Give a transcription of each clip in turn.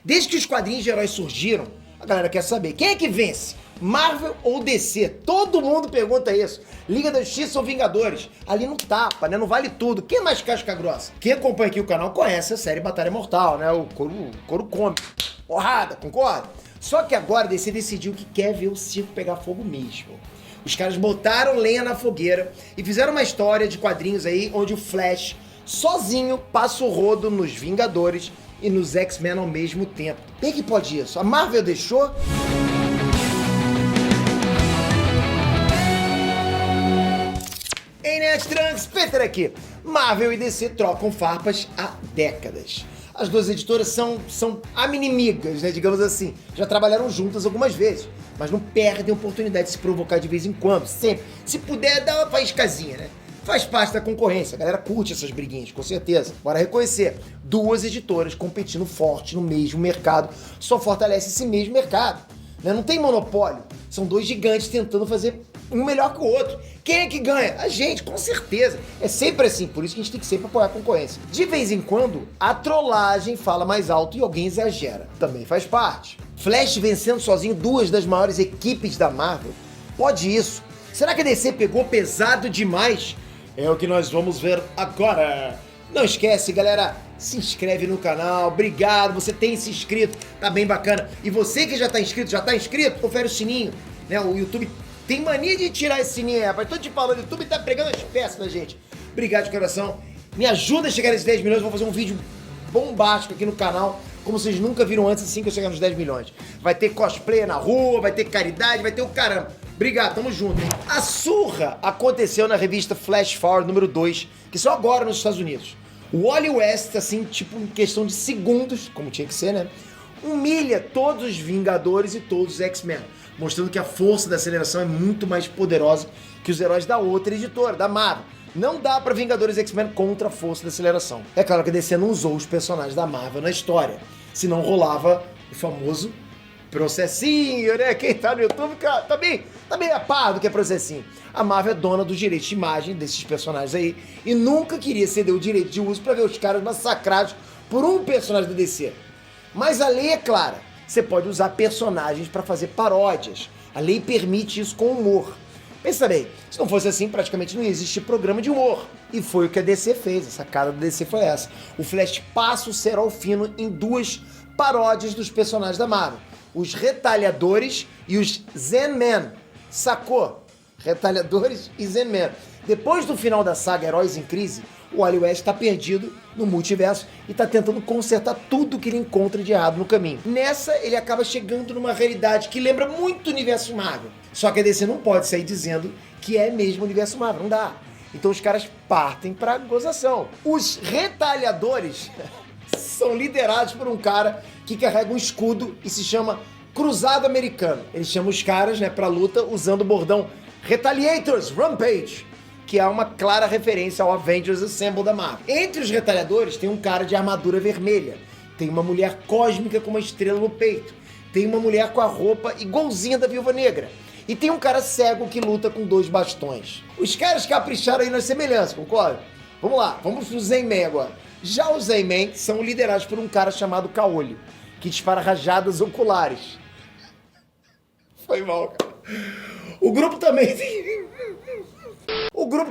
Desde que os quadrinhos de heróis surgiram, a galera quer saber quem é que vence, Marvel ou DC? Todo mundo pergunta isso. Liga da Justiça ou Vingadores? Ali não tapa, né? Não vale tudo. Quem é mais casca grossa? Quem acompanha aqui o canal conhece a série Batalha Mortal, né? O couro come. Porrada, concorda? Só que agora a DC decidiu que quer ver o circo pegar fogo mesmo. Os caras botaram lenha na fogueira e fizeram uma história de quadrinhos aí onde o Flash sozinho passa o rodo nos Vingadores e nos X-Men ao mesmo tempo. Quem que pode isso? A Marvel deixou? Ei, Nerd Trunks, Peter aqui. Marvel e DC trocam farpas há décadas. As duas editoras são inimigas, né, digamos assim. Já trabalharam juntas algumas vezes, mas não perdem a oportunidade de se provocar de vez em quando, sempre. Se puder, dá uma faiscazinha, né? Faz parte da concorrência, a galera curte essas briguinhas, com certeza. Bora reconhecer, duas editoras competindo forte no mesmo mercado só fortalece esse mesmo mercado, né? Não tem monopólio, são dois gigantes tentando fazer um melhor que o outro. Quem é que ganha? A gente, com certeza. É sempre assim, por isso que a gente tem que sempre apoiar a concorrência. De vez em quando, a trollagem fala mais alto e alguém exagera. Também faz parte. Flash vencendo sozinho duas das maiores equipes da Marvel? Pode isso? Será que a DC pegou pesado demais? É o que nós vamos ver agora. Não esquece, galera, se inscreve no canal, obrigado, você tem se inscrito, tá bem bacana. E você que já tá inscrito, confere o sininho, né? O YouTube tem mania de tirar esse sininho aí, rapaz. Tô te falando, o YouTube tá pregando as peças da gente. Obrigado de coração. Me ajuda a chegar nesses 10 milhões, eu vou fazer um vídeo bombástico aqui no canal, como vocês nunca viram antes, assim que eu chegar nos 10 milhões. Vai ter cosplay na rua, vai ter caridade, vai ter o caramba. Obrigado, tamo junto, hein? A surra aconteceu na revista Flash Forward número 2, que só agora nos Estados Unidos. O Wally West, assim, tipo, em questão de segundos, como tinha que ser, né? Humilha todos os Vingadores e todos os X-Men, mostrando que a força da aceleração é muito mais poderosa que os heróis da outra editora, da Marvel. Não dá pra Vingadores e X-Men contra a força da aceleração. É claro que a DC não usou os personagens da Marvel na história, senão rolava o famoso processinho, né? Quem tá no YouTube tá bem a par do que é processinho. A Marvel é dona dos direitos de imagem desses personagens aí e nunca queria ceder o direito de uso pra ver os caras massacrados por um personagem da DC. Mas a lei é clara, você pode usar personagens pra fazer paródias. A lei permite isso com humor. Pensa bem, se não fosse assim, praticamente não ia existir programa de humor. E foi o que a DC fez, a sacada da DC foi essa. O Flash passa o cerol fino em duas paródias dos personagens da Marvel. Os Retalhadores e os Zen-Man. Sacou? Retalhadores e Zen-Man. Depois do final da saga Heróis em Crise, o Wally West tá perdido no multiverso e tá tentando consertar tudo que ele encontra de errado no caminho. Nessa, ele acaba chegando numa realidade que lembra muito o universo Marvel. Só que a DC não pode sair dizendo que é mesmo o universo Marvel, não dá. Então os caras partem pra gozação. Os Retalhadores são liderados por um cara que carrega um escudo e se chama Cruzado Americano. Eles chamam os caras, né, pra luta usando o bordão Retaliators Rampage, que é uma clara referência ao Avengers Assemble da Marvel. Entre os Retalhadores tem um cara de armadura vermelha, tem uma mulher cósmica com uma estrela no peito, tem uma mulher com a roupa igualzinha da Viúva Negra, e tem um cara cego que luta com 2 bastões. Os caras capricharam aí nas semelhanças, concorda? Vamos lá, vamos pro Zen-Man agora. Já os Zen-Man são liderados por um cara chamado Caolho, que dispara rajadas oculares. Foi mal, cara. O grupo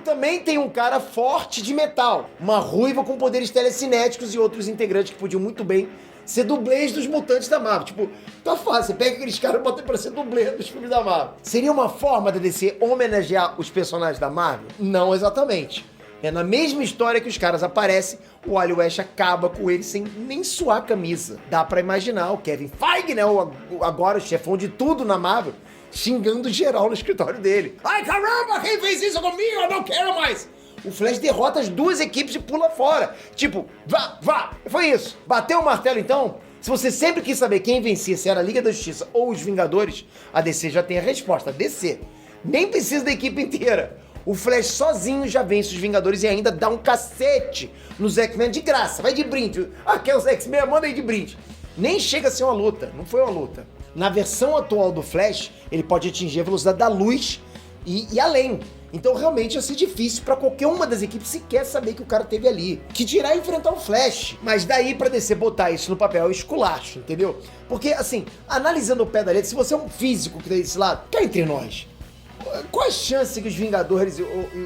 também tem um cara forte de metal, uma ruiva com poderes telecinéticos e outros integrantes que podiam muito bem ser dublês dos mutantes da Marvel. Tipo, tá fácil, você pega aqueles caras e bota pra ser dublê dos filmes da Marvel. Seria uma forma da DC homenagear os personagens da Marvel? Não exatamente. É na mesma história que os caras aparecem, o Wally West acaba com eles sem nem suar a camisa. Dá pra imaginar o Kevin Feige, né, agora o chefão de tudo na Marvel, xingando geral no escritório dele. Ai, caramba, quem fez isso comigo? Eu não quero mais! O Flash derrota as duas equipes e pula fora. Tipo, vá! Foi isso. Bateu o martelo então? Se você sempre quis saber quem vencia, se era a Liga da Justiça ou os Vingadores, a DC já tem a resposta. A DC. Nem precisa da equipe inteira. O Flash sozinho já vence os Vingadores e ainda dá um cacete nos X-Men de graça. Vai de brinde. Ah, quer os X-Men? Manda aí de brinde. Nem chega a ser uma luta. Não foi uma luta. Na versão atual do Flash, ele pode atingir a velocidade da luz e além. Então realmente ia ser difícil pra qualquer uma das equipes sequer saber que o cara teve ali. Que dirá enfrentar o Flash. Mas daí pra DC botar isso no papel é esculacho, entendeu? Porque assim, analisando o pé da letra, se você é um físico que tá desse lado, cá entre nós, qual a chance que os Vingadores e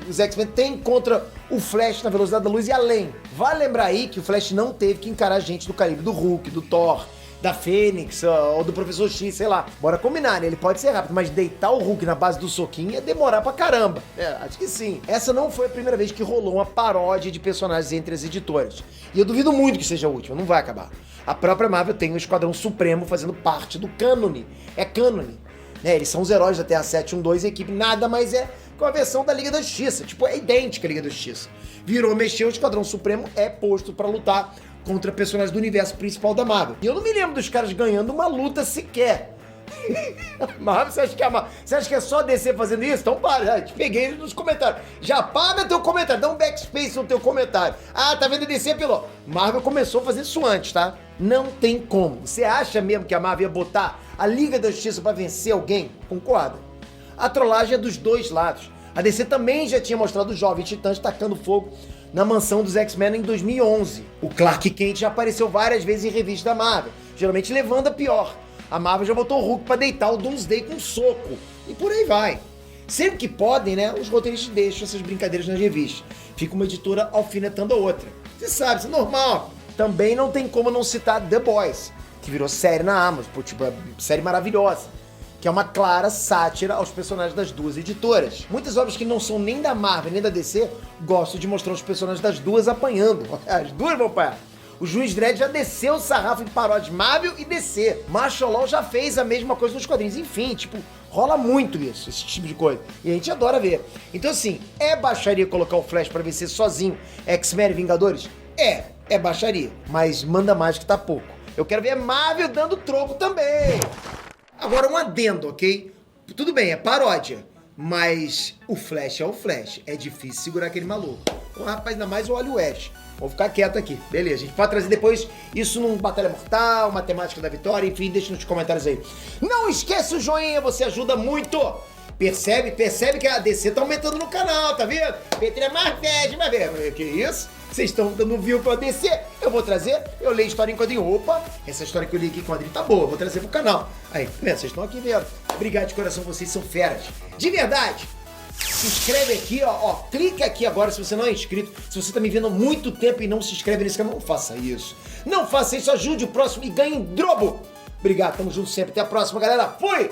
os X-Men têm contra o Flash na velocidade da luz e além? Vale lembrar aí que o Flash não teve que encarar gente do calibre do Hulk, do Thor, da Fênix ou do Professor X, sei lá. Bora combinar, né? Ele pode ser rápido, mas deitar o Hulk na base do soquinho ia demorar pra caramba. Acho que sim. Essa não foi a primeira vez que rolou uma paródia de personagens entre as editoras. E eu duvido muito que seja a última, não vai acabar. A própria Marvel tem o Esquadrão Supremo fazendo parte do cânone. É cânone. Eles são os heróis da Terra 712 e a equipe nada mais é com a versão da Liga da Justiça. Tipo, é idêntica à Liga da Justiça. Virou, mexeu, o Esquadrão Supremo é posto pra lutar contra personagens do universo principal da Marvel. E eu não me lembro dos caras ganhando uma luta sequer. Marvel, você acha que é só DC fazendo isso? Então para, já te peguei nos comentários. Já paga teu comentário, dá um backspace no teu comentário. Ah, tá vendo DC pelo... Marvel começou a fazer isso antes, tá? Não tem como. Você acha mesmo que a Marvel ia botar a Liga da Justiça pra vencer alguém? Concorda? A trollagem é dos dois lados. A DC também já tinha mostrado os jovens titãs tacando fogo na mansão dos X-Men em 2011. O Clark Kent já apareceu várias vezes em revistas da Marvel, geralmente levando a pior. A Marvel já botou o Hulk pra deitar o Doomsday com um soco. E por aí vai. Sempre que podem, né, os roteiristas deixam essas brincadeiras nas revistas. Fica uma editora alfinetando a outra. Você sabe, isso é normal. Também não tem como não citar The Boys, que virou série na Amazon, tipo, série maravilhosa, que é uma clara sátira aos personagens das duas editoras. Muitas obras que não são nem da Marvel nem da DC gostam de mostrar os personagens das duas apanhando. As duas vão apanhar. O Juiz Dredd já desceu o sarrafo em paródias Marvel e DC. Marshall Law já fez a mesma coisa nos quadrinhos. Enfim, tipo, rola muito isso, esse tipo de coisa. E a gente adora ver. Então assim, é baixaria colocar o Flash pra vencer sozinho X-Men e Vingadores? É baixaria. Mas manda mais que tá pouco. Eu quero ver a Marvel dando troco também. Agora um adendo, ok? Tudo bem, é paródia. Mas o Flash é o Flash. É difícil segurar aquele maluco. Então, rapaz, ainda mais o Wally West. Vou ficar quieto aqui. Beleza, a gente pode trazer depois isso num Batalha Mortal, Matemática da Vitória, enfim, deixa nos comentários aí. Não esquece o joinha, você ajuda muito. Percebe que a DC tá aumentando no canal, tá vendo? Petra Martete, vai ver. Que isso? Vocês estão dando view pra DC? Eu vou trazer, eu leio história em quadrinho. Opa, essa história que eu li aqui em quadrinho tá boa, vou trazer pro canal. Aí, tá vendo? Vocês estão aqui vendo. Obrigado de coração, vocês são feras. De verdade. Se inscreve aqui, ó, clica aqui agora se você não é inscrito. Se você tá me vendo há muito tempo e não se inscreve nesse canal, não faça isso. Não faça isso, ajude o próximo e ganhe em drobo. Obrigado, tamo junto sempre. Até a próxima, galera. Fui!